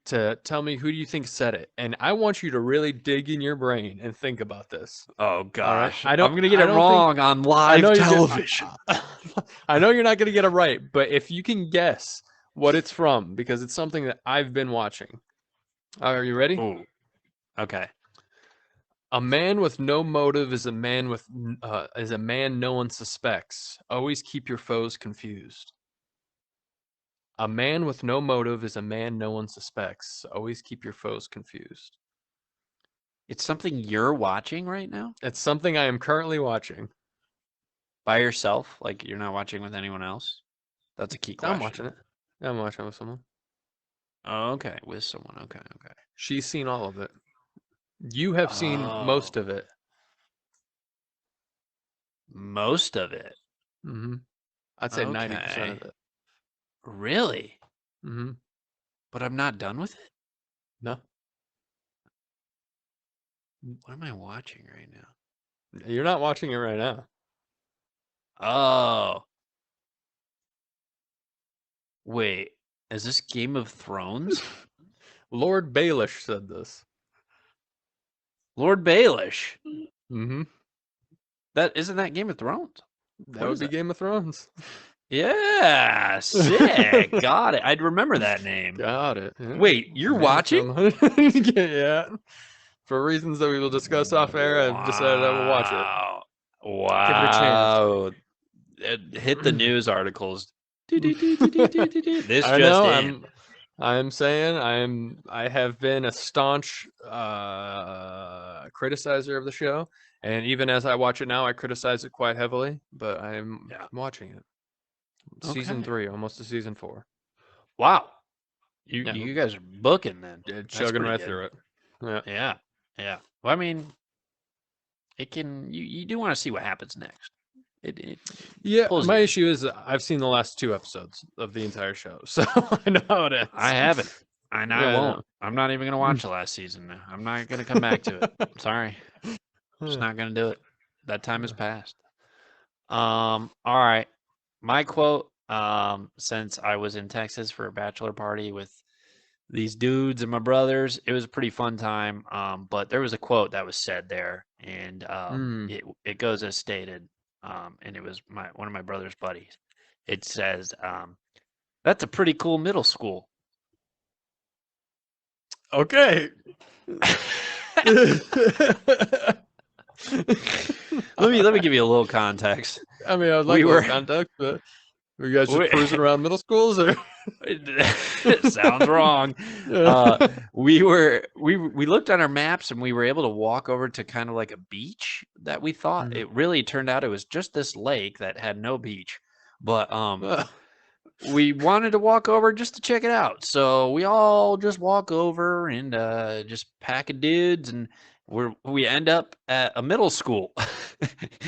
to tell me who do you think said it, and I want you to really dig in your brain and think about this. Oh All right, gosh, I I'm don't. gonna get I it don't think. wrong on I know live you're television. I know you're not gonna get it right, but if you can guess what it's from, because it's something that I've been watching. Are you ready? Ooh, okay. A man with no motive is a man no one suspects. Always keep your foes confused. A man with no motive is a man no one suspects. Always keep your foes confused. It's something you're watching right now It's something I am currently watching. by yourself. Like you're not watching with anyone else. That's a key question. I'm watching it. I'm watching with someone. Oh, okay, with someone. Okay, okay. She's seen all of it. You have seen most of it. Most of it. Mm-hmm. I'd say 90% Okay. of it. Really? Mm-hmm. But I'm not done with it? No, What am I watching right now? you're not watching it right now. Oh. Wait, is this Game of Thrones? Lord Baelish said this. Lord Baelish. Mm-hmm. That isn't that Game of Thrones? That What would is be that? Game of Thrones. Yeah, sick. Got it. I'd remember that name. Got it. Yeah. Wait, you're watching? Yeah. For reasons that we will discuss off air, I've decided I will watch it. Wow. Hit the news articles. This I just know. in. I'm saying I have been a staunch criticizer of the show, and even as I watch it now, I criticize it quite heavily. But I'm Yeah. watching it. Season Okay. 3, almost to season 4. Wow. Yeah. You guys are booking then. Yeah, That's chugging pretty right good. through it. Yeah. Yeah. Yeah. Well, I mean, it can you do want to see what happens next. It Yeah, pulls my you in. issue is that I've seen the last 2 episodes of the entire show, so I know how it I ends. haven't, and I Yeah, I won't. know. I'm not even gonna watch the last season. I'm not gonna come back to it. Sorry, just not gonna do it. That time has passed. All right. My quote, since I was in Texas for a bachelor party with these dudes and my brothers, it was a pretty fun time. But there was a quote that was said there, and Mm. it goes as stated. And it was one of my brother's buddies. It says, "That's a pretty cool middle school." Okay. Let me give you a little context. I mean, I'd like We a little were context, but were you guys just we, cruising around middle schools, or? it sounds wrong. We looked on our maps and we were able to walk over to kind of like a beach that we thought. Mhm. It really turned out it was just this lake that had no beach. But we wanted to walk over just to check it out. So we all just walk over and just pack of dudes, and we end up at a middle school.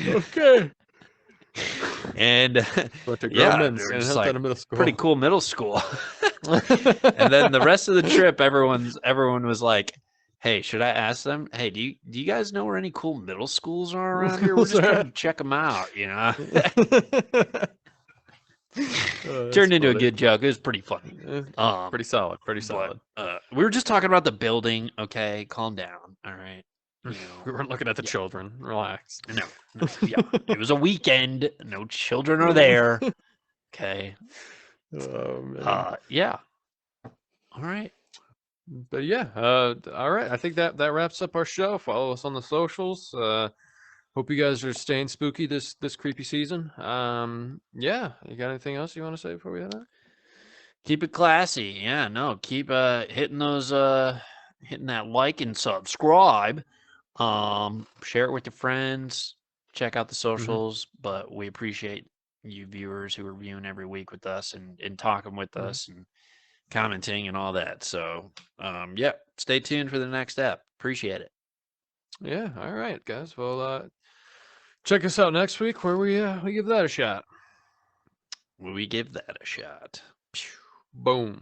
Okay. And Bunch of grown yeah, men they were standing just outside like of middle school. pretty cool middle school. And then the rest of the trip, everyone was like, "Hey, should I ask them? Hey, do you guys know where any cool middle schools are around here? We're just trying to check them out, you know." Oh, that's Turned into a funny. good joke. It was pretty funny. Pretty solid. Pretty But solid. we were just talking about the building. Okay, calm down. All right. You We know, weren't looking at the yeah. children. Relax. No, yeah. It was a weekend. No children are there. Okay. Oh man. Yeah. All right. But yeah, all right. I think that wraps up our show. Follow us on the socials. Hope you guys are staying spooky this creepy season. Yeah. You got anything else you want to say before we head out? Keep it classy. Yeah, no, keep hitting those hitting that like and subscribe. Share it with your friends. Check out the socials, but we appreciate you viewers who are viewing every week with us and talking with us and commenting and all that. So, yeah, stay tuned for the next step. Appreciate it. Yeah. All right, guys. Well, check us out next week where we give that a shot. We give that a shot. Boom.